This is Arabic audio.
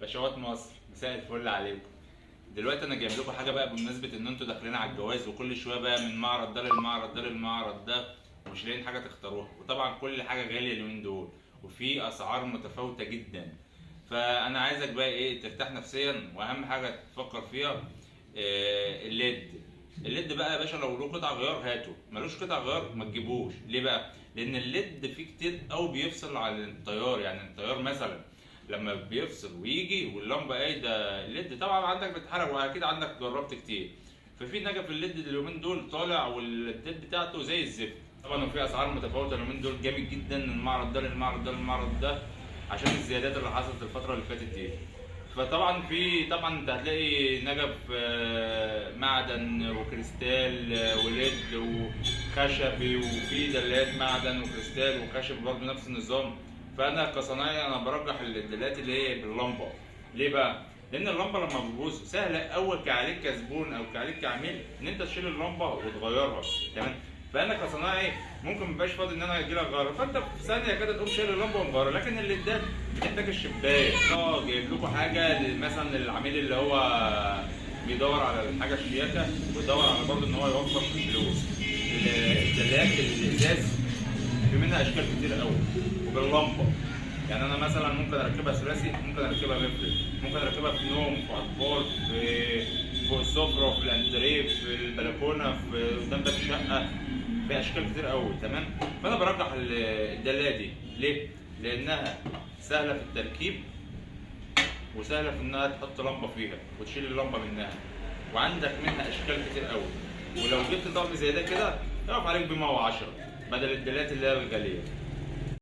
باشوات مصر، مساء الفل عليكم. دلوقتي انا جايب لكم حاجه بقى بمناسبه ان انتوا داخلين على الجواز، وكل شويه بقى من معرض ده للمعرض ده للمعرض ده، ومش لاقيين حاجه تختاروها، وطبعا كل حاجه غاليه اليومين دول، وفي اسعار متفاوته جدا. فانا عايزك بقى ايه، ترتاح نفسيا، واهم حاجه تفكر فيها الليد بقى يا باشا. لو له قطع غيار هاته، ملوش قطع غيار ما تجيبوش. ليه بقى؟ لان الليد فيه كتير قوي بيفصل عن التيار. يعني التيار مثلا لما بيفصل ويجي واللمبه قايده الليد، طبعا عندك بتتحرق واكيد عندك جربت كتير. ففي نجف الليد اليومين دول طالع، والليد بتاعته زي الزفت. طبعا وفي اسعار متفاوته اليومين دول جامد جدا، من المعرض ده للمعرض ده للمعرض ده، عشان الزيادات اللي حصلت الفتره اللي فاتت دي. فطبعا طبعا انت هتلاقي نجف معدن وكريستال وليد وخشبي، وفي دلات معدن وكريستال وخشب برضه نفس النظام. فانا كصنايعي انا برجح الدلات اللي هي باللمبه. ليه بقى؟ لان اللمبه لما بتبوظ سهله اول كعليك كزبون او كعليك كعميل ان انت تشيل اللمبه وتغيرها. تمام؟ فانا كصنايعي ممكن مبقاش فاضي ان انا اجي لك اغيرها، فانت في ثانيه كده تقوم شايل اللمبه ومغيرها. لكن الليدات بتحتاج الشباك. جايب لكم حاجه مثلا للعميل اللي هو بيدور على الحاجه الشياكه، ويدور على برضه ان هو يوفر في الفلوس. الدلات الازاز في منها اشكال كتير قوي، وباللمبه. يعني انا مثلا ممكن اركبها ثلاثي، ممكن اركبها مفرد، ممكن اركبها في نوم، في اطفال، في فوق السفره، في الانتريه، في البلكونه، في قدام باب الشقه. في اشكال كتير قوي. تمام؟ فانا برجح الدلايه دي. ليه؟ لانها سهله في التركيب، وسهله في انها تحط لمبه فيها وتشيل اللمبه منها، وعندك منها اشكال كتير قوي. ولو جبت طقم زي ده كده يقف عليك ب 110 بدل الدلات اللي هي الغاليه.